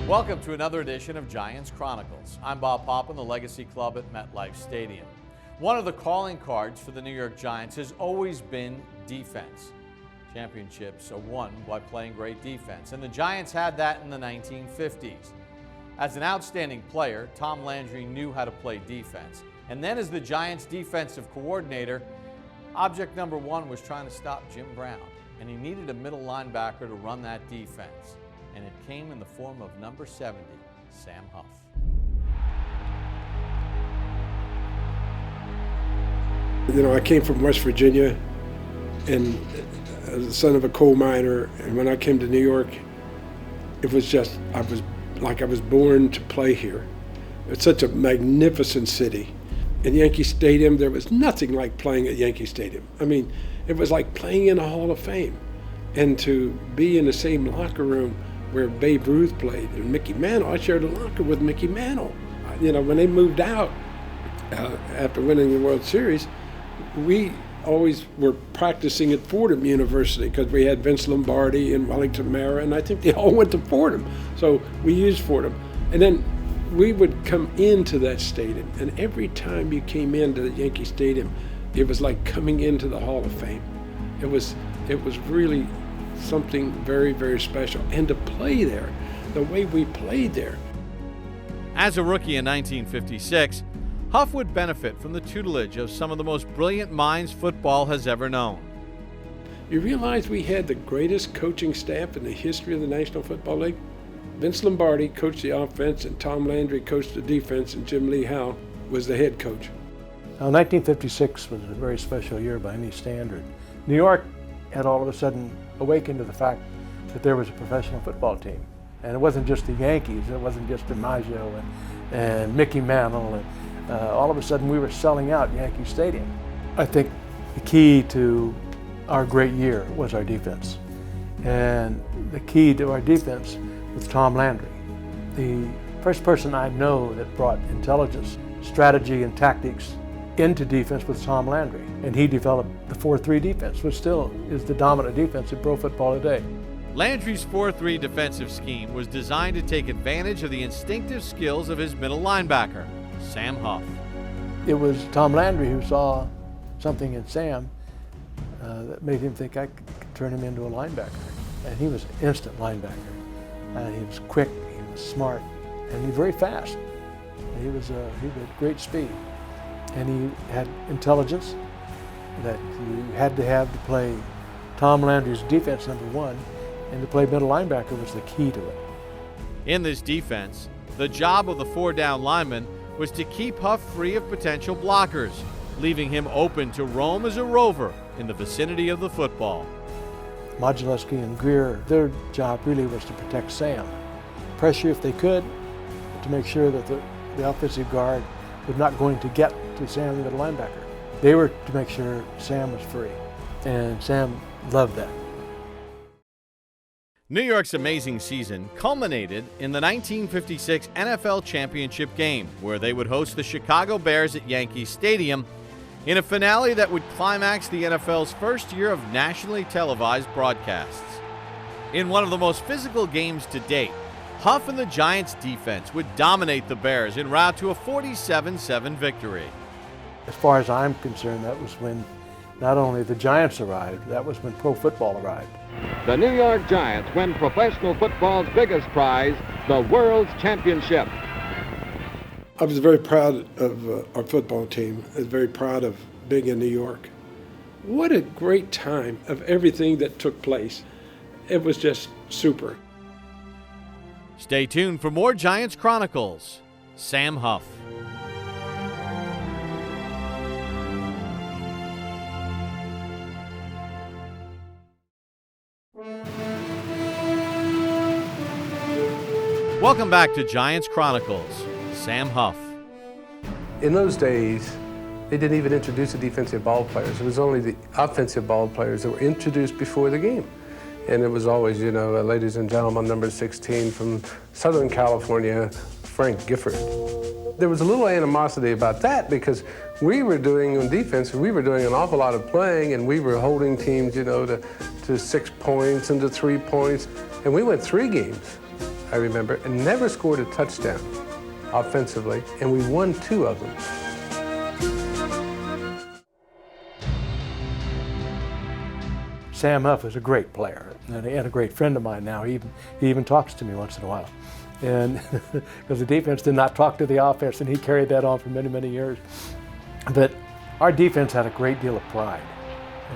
Welcome to another edition of Giants Chronicles. I'm Bob Poppin, the Legacy Club at MetLife Stadium. One of the calling cards for the New York Giants has always been defense. Championships are won by playing great defense, and the Giants had that in the 1950s. As an outstanding player, Tom Landry knew how to play defense. And then as the Giants' defensive coordinator, object number one was trying to stop Jim Brown, and he needed a middle linebacker to run that defense. And it came in the form of number 70, Sam Huff. You know, I came from West Virginia and the son of a coal miner, and when I came to New York, it was just, I was born to play here. It's such a magnificent city. In Yankee Stadium, there was nothing like playing at Yankee Stadium. I mean, it was like playing in a Hall of Fame. And to be in the same locker room where Babe Ruth played and Mickey Mantle, I shared a locker with Mickey Mantle. You know, when they moved out after winning the World Series, we always were practicing at Fordham University because we had Vince Lombardi and Wellington Mara, and I think they all went to Fordham. So we used Fordham. And then we would come into that stadium, and every time you came into the Yankee Stadium, it was like coming into the Hall of Fame. It was really something very, very special. And to play there, the way we played there. As a rookie in 1956, Huff would benefit from the tutelage of some of the most brilliant minds football has ever known. You realize we had the greatest coaching staff in the history of the National Football League? Vince Lombardi coached the offense, and Tom Landry coached the defense, and Jim Lee Howe was the head coach. Now, 1956 was a very special year by any standard. New York had all of a sudden awakened to the fact that there was a professional football team. And it wasn't just the Yankees, it wasn't just DiMaggio and Mickey Mantle. And all of a sudden we were selling out Yankee Stadium. I think the key to our great year was our defense. And the key to our defense was Tom Landry. The first person I know that brought intelligence, strategy, and tactics into defense was Tom Landry. And he developed the 4-3 defense, which still is the dominant defense in pro football today. Landry's 4-3 defensive scheme was designed to take advantage of the instinctive skills of his middle linebacker, Sam Huff. It was Tom Landry who saw something in Sam that made him think I could turn him into a linebacker. And he was an instant linebacker. He was quick, he was smart, and he was very fast. He had great speed. And he had intelligence that you had to have to play Tom Landry's defense, number one, and to play middle linebacker was the key to it. In this defense, the job of the four-down lineman was to keep Huff free of potential blockers, leaving him open to roam as a rover in the vicinity of the football. Modulewski and Greer, their job really was to protect Sam. Pressure if they could, but to make sure that the offensive guard was not going to get to Sam, the middle linebacker. They were to make sure Sam was free, and Sam loved that. New York's amazing season culminated in the 1956 NFL Championship game, where they would host the Chicago Bears at Yankee Stadium in a finale that would climax the NFL's first year of nationally televised broadcasts. In one of the most physical games to date, Huff and the Giants' defense would dominate the Bears en route to a 47-7 victory. As far as I'm concerned, that was when not only the Giants arrived, that was when pro football arrived. The New York Giants win professional football's biggest prize, the World's Championship. I was very proud of our football team. I was very proud of being in New York. What a great time of everything that took place. It was just super. Stay tuned for more Giants Chronicles. Sam Huff. Welcome back to Giants Chronicles. Sam Huff. In those days, they didn't even introduce the defensive ball players. It was only the offensive ball players that were introduced before the game. And it was always, ladies and gentlemen, number 16 from Southern California, Frank Gifford. There was a little animosity about that because we were doing, on defense, we were doing an awful lot of playing, and we were holding teams, to 6 points and to 3 points. And we went 3 games I remember, and never scored a touchdown offensively, and we won 2 of them. Sam Huff is a great player and a great friend of mine now. He even talks to me once in a while. And because the defense did not talk to the offense, and he carried that on for many, many years. But our defense had a great deal of pride.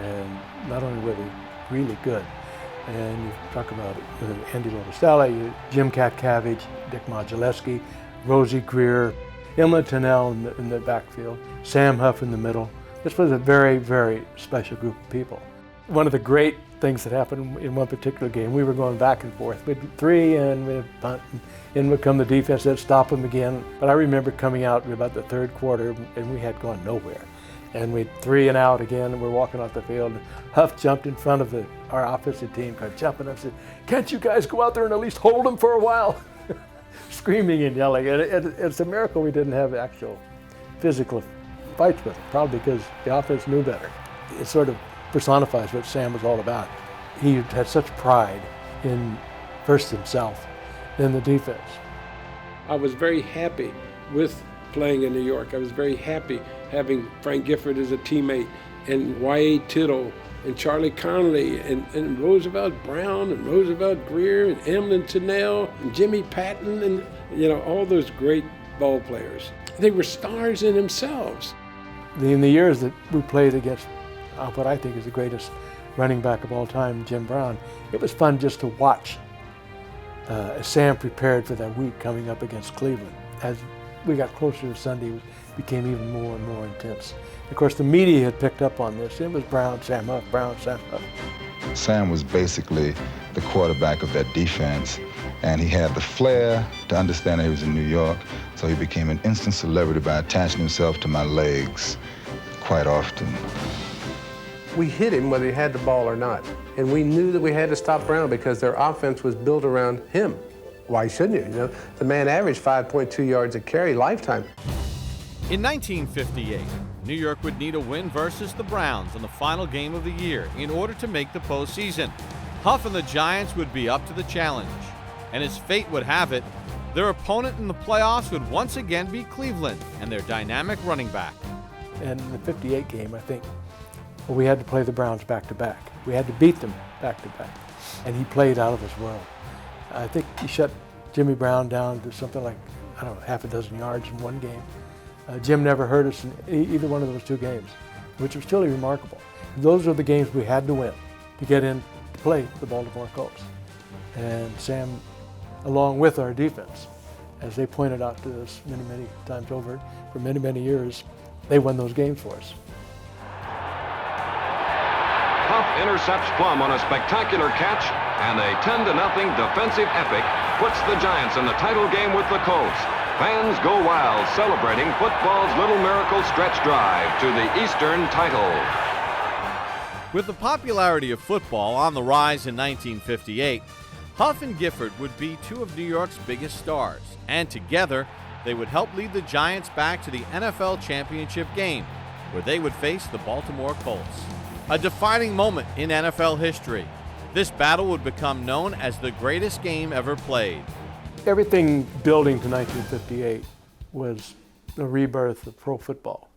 And not only were they really good, and you talk about Andy Robustelli, Jim Catkavage, Dick Modulewski, Rosie Greer, Emma Tennell in the backfield, Sam Huff in the middle. This was a very, very special group of people. One of the great things that happened in one particular game, we were going back and forth. We'd 3 and we'd punt, in would come the defense, they'd stop them again. But I remember coming out in about the 3rd quarter, and we had gone nowhere. And we'd 3 and out again, and we're walking off the field. Huff jumped in front of our offensive team, kept jumping up and said, "Can't you guys go out there and at least hold them for a while?" Screaming and yelling. And it's a miracle we didn't have actual physical fights with them, probably because the offense knew better. It sort of personifies what Sam was all about. He had such pride in first himself, then the defense. I was very happy with playing in New York. I was very happy having Frank Gifford as a teammate, and Y.A. Tittle, and Charlie Connolly, and Roosevelt Brown, and Roosevelt Greer, and Emlyn Tennell, and Jimmy Patton, and all those great ball players. They were stars in themselves. In the years that we played against what I think is the greatest running back of all time, Jim Brown, it was fun just to watch as Sam prepared for that week coming up against Cleveland. As we got closer to Sunday, it became even more and more intense. Of course, the media had picked up on this. It was Brown, Sam Huff, Brown, Sam Huff. Sam was basically the quarterback of that defense, and he had the flair to understand that he was in New York, so he became an instant celebrity by attaching himself to my legs quite often. We hit him whether he had the ball or not. And we knew that we had to stop Brown because their offense was built around him. Why shouldn't you? The man averaged 5.2 yards a carry lifetime. In 1958, New York would need a win versus the Browns in the final game of the year in order to make the postseason. Huff and the Giants would be up to the challenge, and as fate would have it, their opponent in the playoffs would once again be Cleveland and their dynamic running back. And in the 58 game, I think, we had to play the Browns back-to-back. We had to beat them back-to-back. And he played out of his world. I think he shut Jimmy Brown down to something like, half a dozen yards in one game. Jim never hurt us in either one of those 2 games, which was truly remarkable. Those are the games we had to win to get in to play the Baltimore Colts. And Sam, along with our defense, as they pointed out to us many, many times over, for many, many years, they won those games for us. Huff intercepts Plum on a spectacular catch, and a 10-0 defensive epic puts the Giants in the title game with the Colts. Fans go wild celebrating football's little miracle stretch drive to the Eastern title. With the popularity of football on the rise in 1958, Huff and Gifford would be 2 of New York's biggest stars, and together they would help lead the Giants back to the NFL championship game, where they would face the Baltimore Colts. A defining moment in NFL history. This battle would become known as the greatest game ever played. Everything building to 1958 was the rebirth of pro football.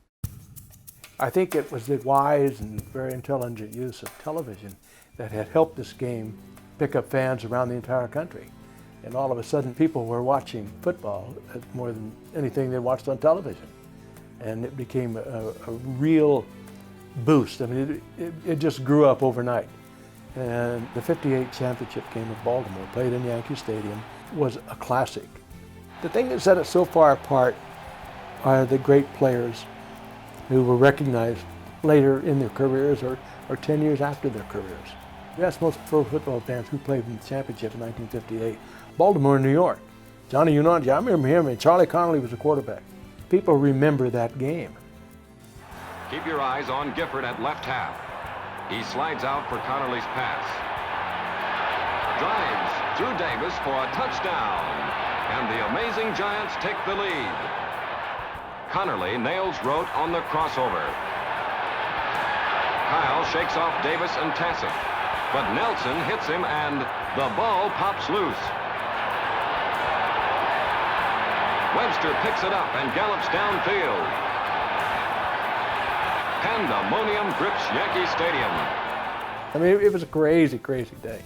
I think it was the wise and very intelligent use of television that had helped this game pick up fans around the entire country. And all of a sudden, people were watching football more than anything they watched on television. And it became a real boost. I mean, it just grew up overnight. And the 58 championship game of Baltimore, played in Yankee Stadium, was a classic. The thing that set it so far apart are the great players who were recognized later in their careers or 10 years after their careers. That's most pro football fans who played in the championship in 1958. Baltimore, New York. Johnny Unitas, I remember him, and Charlie Connolly was the quarterback. People remember that game. Keep your eyes on Gifford at left half. He slides out for Connolly's pass. Drives through Davis for a touchdown. And the amazing Giants take the lead. Connolly nails Rote on the crossover. Kyle shakes off Davis and Tassett. But Nelson hits him and the ball pops loose. Webster picks it up and gallops downfield. Pandemonium grips Yankee Stadium. I mean, it was a crazy, crazy day.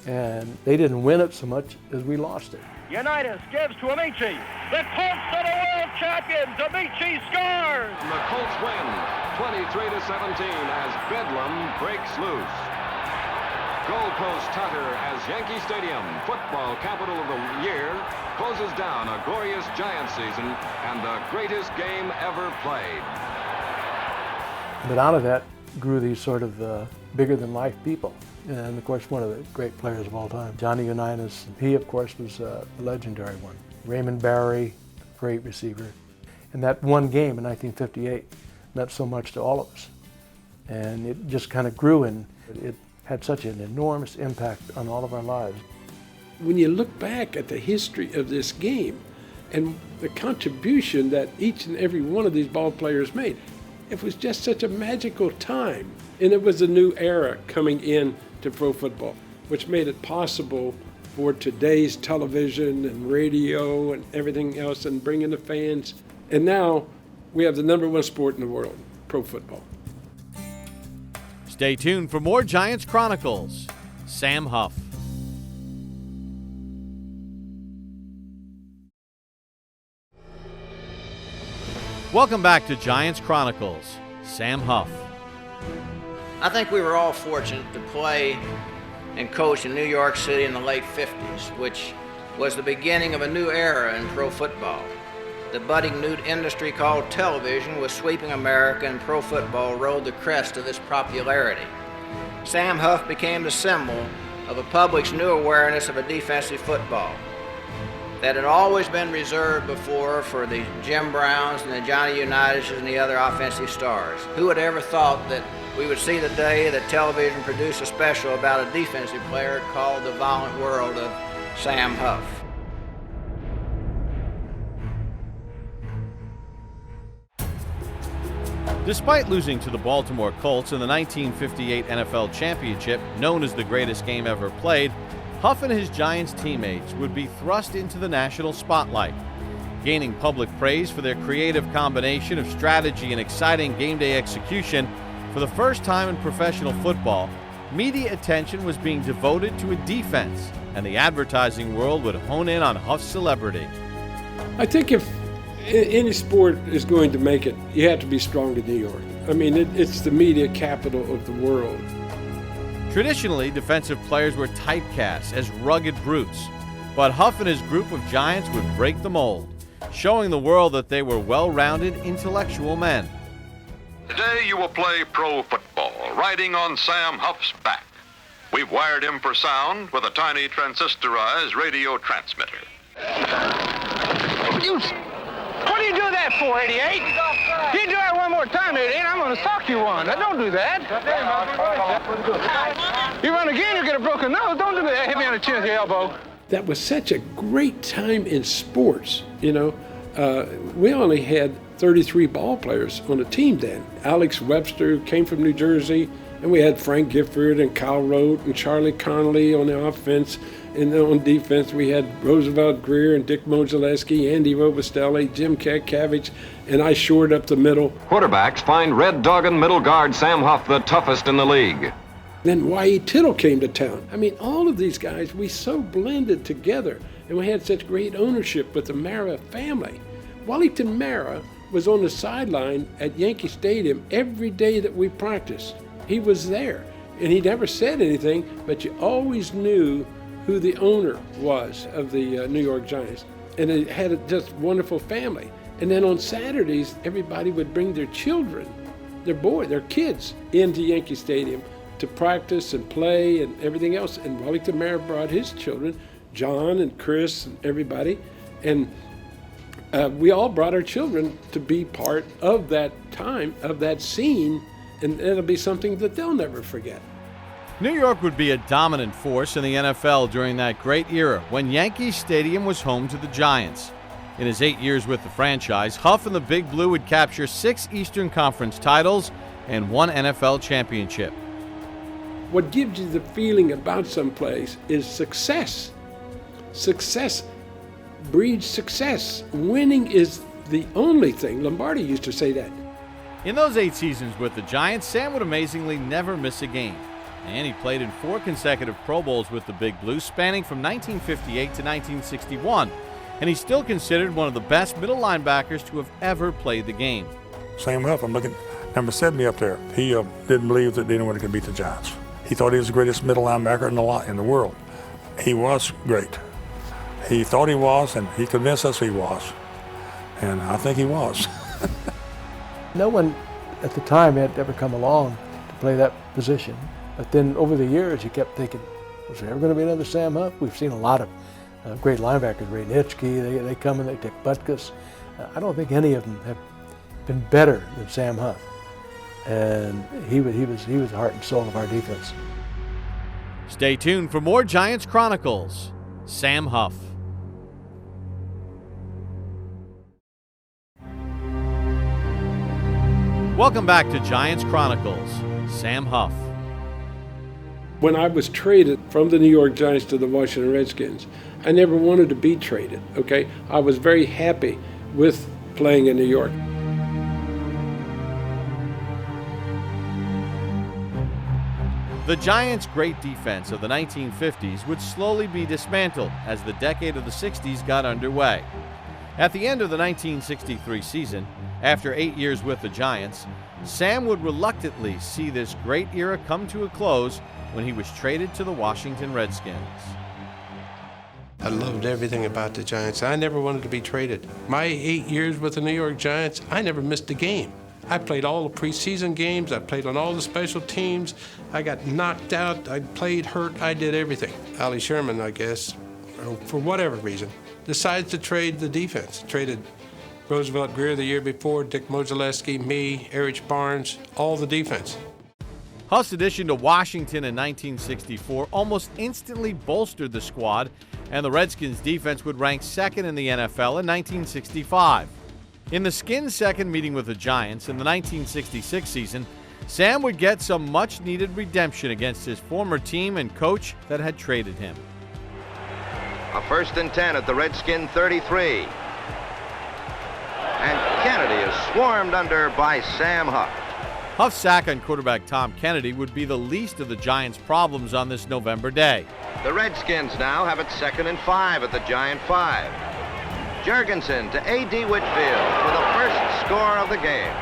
And they didn't win it so much as we lost it. Unitas gives to Amici. The Colts are the world champions. Amici scores. And the Colts win 23-17 as Bedlam breaks loose. Goalpost totter as Yankee Stadium, football capital of the year, closes down a glorious Giant season and the greatest game ever played. But out of that grew these sort of bigger-than-life people. And, of course, one of the great players of all time, Johnny Unitas. He, of course, was a legendary one. Raymond Barry, great receiver. And that one game in 1958 meant so much to all of us. And it just kind of grew, and it had such an enormous impact on all of our lives. When you look back at the history of this game and the contribution that each and every one of these ball players made, it was just such a magical time. And it was a new era coming in to pro football, which made it possible for today's television and radio and everything else and bringing the fans. And now we have the #1 sport in the world, pro football. Stay tuned for more Giants Chronicles. Sam Huff. Welcome back to Giants Chronicles. Sam Huff. I think we were all fortunate to play and coach in New York City in the late 50s, which was the beginning of a new era in pro football. The budding new industry called television was sweeping America, and pro football rode the crest of this popularity. Sam Huff became the symbol of the public's new awareness of a defensive football that had always been reserved before for the Jim Browns and the Johnny Unitas and the other offensive stars. Who would ever thought that we would see the day that television produced a special about a defensive player called The Violent World of Sam Huff? Despite losing to the Baltimore Colts in the 1958 NFL Championship, known as the greatest game ever played, Huff and his Giants teammates would be thrust into the national spotlight. Gaining public praise for their creative combination of strategy and exciting game day execution, for the first time in professional football, media attention was being devoted to a defense, and the advertising world would hone in on Huff's celebrity. I think if any sport is going to make it, you have to be strong in New York. I mean, it's the media capital of the world. Traditionally, defensive players were typecast as rugged brutes, but Huff and his group of Giants would break the mold, showing the world that they were well-rounded, intellectual men. Today you will play pro football, riding on Sam Huff's back. We've wired him for sound with a tiny transistorized radio transmitter. What do you do that for, 88? You do that one more time, 88, I'm going to sock you one. Now, don't do that. You run again, you'll get a broken nose. Don't do that. Hit me on the chin with your elbow. That was such a great time in sports, you know. We only had 33 ball players on the team then. Alex Webster came from New Jersey, and we had Frank Gifford and Kyle Rote and Charlie Connolly on the offense. And then on defense, we had Roosevelt Greer and Dick Modzelewski, Andy Robustelli, Jim Kakavich, and I shored up the middle. Quarterbacks find Red Doggin middle guard Sam Huff the toughest in the league. Then Y.E. Tittle came to town. I mean, all of these guys, we so blended together, and we had such great ownership with the Mara family. Wellington Mara was on the sideline at Yankee Stadium every day that we practiced. He was there, and he never said anything, but you always knew who the owner was of the New York Giants. And it had a just wonderful family. And then on Saturdays, everybody would bring their children, their kids, into Yankee Stadium to practice and play and everything else. And Wellington Mara brought his children, John and Chris and everybody. And we all brought our children to be part of that time, of that scene, and it'll be something that they'll never forget. New York would be a dominant force in the NFL during that great era when Yankee Stadium was home to the Giants. In his 8 years with the franchise, Huff and the Big Blue would capture 6 Eastern Conference titles and 1 NFL championship. What gives you the feeling about some place is success. Success breeds success. Winning is the only thing. Lombardi used to say that. In those 8 seasons with the Giants, Sam would amazingly never miss a game. And he played in 4 consecutive Pro Bowls with the Big Blues, spanning from 1958 to 1961. And he's still considered one of the best middle linebackers to have ever played the game. Sam Huff, I'm looking number 70 up there. He didn't believe that anyone could beat the Giants. He thought he was the greatest middle linebacker in the world. He was great. He thought he was, and he convinced us he was. And I think he was. No one at the time had ever come along to play that position. But then over the years, you kept thinking, was there ever going to be another Sam Huff? We've seen a lot of great linebackers, Ray Nitschke, they come and they take Butkus. I don't think any of them have been better than Sam Huff. And he was the heart and soul of our defense. Stay tuned for more Giants Chronicles. Sam Huff. Welcome back to Giants Chronicles. Sam Huff. When I was traded from the New York Giants to the Washington Redskins, I never wanted to be traded, okay? I was very happy with playing in New York. The Giants' great defense of the 1950s would slowly be dismantled as the decade of the 60s got underway. At the end of the 1963 season, after 8 years with the Giants, Sam would reluctantly see this great era come to a close when he was traded to the Washington Redskins. I loved everything about the Giants. I never wanted to be traded. My 8 years with the New York Giants, I never missed a game. I played all the preseason games. I played on all the special teams. I got knocked out. I played hurt. I did everything. Ollie Sherman, I guess, for whatever reason, decides to trade the defense. Traded Roosevelt Greer the year before, Dick Modzelewski, me, Erich Barnes, all the defense. Huff's addition to Washington in 1964 almost instantly bolstered the squad, and the Redskins' defense would rank second in the NFL in 1965. In the Skins' second meeting with the Giants in the 1966 season, Sam would get some much-needed redemption against his former team and coach that had traded him. A 1st and 10 at the Redskin 33. And Kennedy is swarmed under by Sam Huff. Huff's sack on quarterback Tom Kennedy would be the least of the Giants' problems on this November day. The Redskins now have it 2nd and 5 at the Giant 5. Jurgensen to A.D. Whitfield for the first score of the game.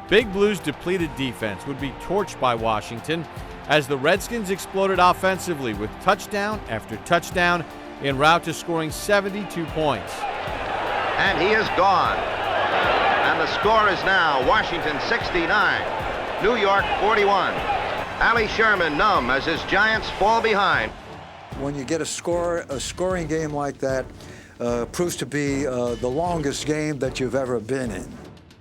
Big Blue's depleted defense would be torched by Washington as the Redskins exploded offensively with touchdown after touchdown en route to scoring 72 points. And he is gone. And the score is now Washington 69, New York 41. Allie Sherman numb as his Giants fall behind. When you get a scoring game like that, proves to be the longest game that you've ever been in.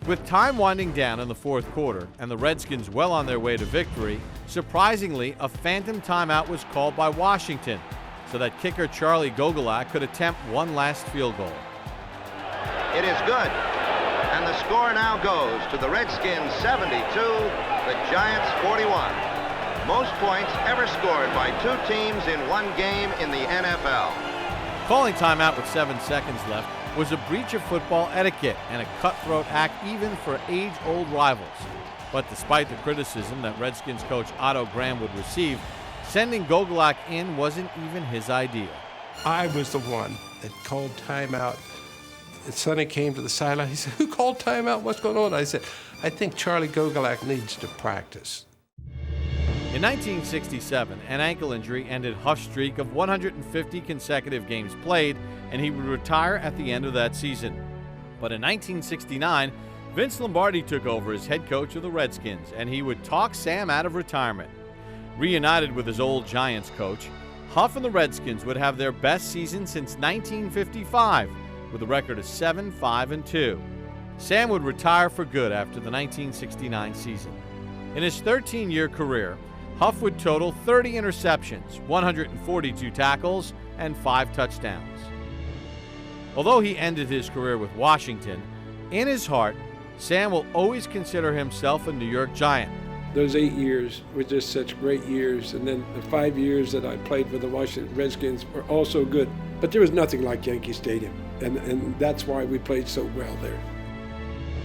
With time winding down in the 4th quarter and the Redskins well on their way to victory, surprisingly, a phantom timeout was called by Washington so that kicker Charlie Gogolak could attempt one last field goal. It is good. And the score now goes to the Redskins 72, the Giants 41. Most points ever scored by 2 teams in one game in the NFL. Calling timeout with 7 seconds left was a breach of football etiquette and a cutthroat act even for age-old rivals. But despite the criticism that Redskins coach Otto Graham would receive, sending Gogolak in wasn't even his idea. I was the one that called timeout. Sonny came to the sideline. He said, "Who called timeout? What's going on?" I said, "I think Charlie Gogolak needs to practice." In 1967, an ankle injury ended Huff's streak of 150 consecutive games played, and he would retire at the end of that season. But in 1969, Vince Lombardi took over as head coach of the Redskins, and he would talk Sam out of retirement. Reunited with his old Giants coach, Huff and the Redskins would have their best season since 1955, with a record of 7-5-2. Sam would retire for good after the 1969 season. In his 13-year career, Huff would total 30 interceptions, 142 tackles, and 5 touchdowns. Although he ended his career with Washington, in his heart, Sam will always consider himself a New York Giant. Those 8 years were just such great years, and then the 5 years that I played for the Washington Redskins were also good. But there was nothing like Yankee Stadium, and that's why we played so well there.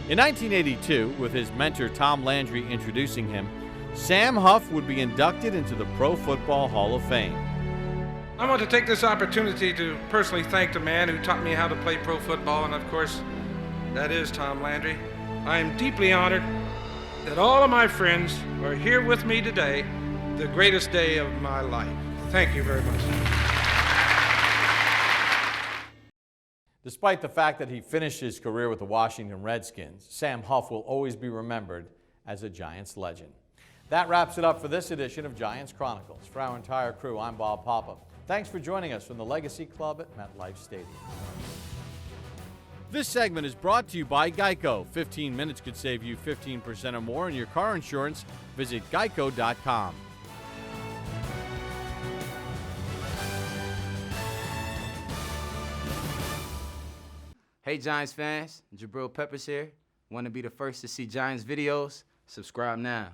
In 1982, with his mentor Tom Landry introducing him, Sam Huff would be inducted into the Pro Football Hall of Fame. I want to take this opportunity to personally thank the man who taught me how to play pro football, and of course, that is Tom Landry. I am deeply honored that all of my friends are here with me today, the greatest day of my life. Thank you very much. Despite the fact that he finished his career with the Washington Redskins, Sam Huff will always be remembered as a Giants legend. That wraps it up for this edition of Giants Chronicles. For our entire crew, I'm Bob Papa. Thanks for joining us from the Legacy Club at MetLife Stadium. This segment is brought to you by Geico. 15 minutes could save you 15% or more in your car insurance. Visit geico.com. Hey Giants fans, Jabril Peppers here. Want to be the first to see Giants videos? Subscribe now.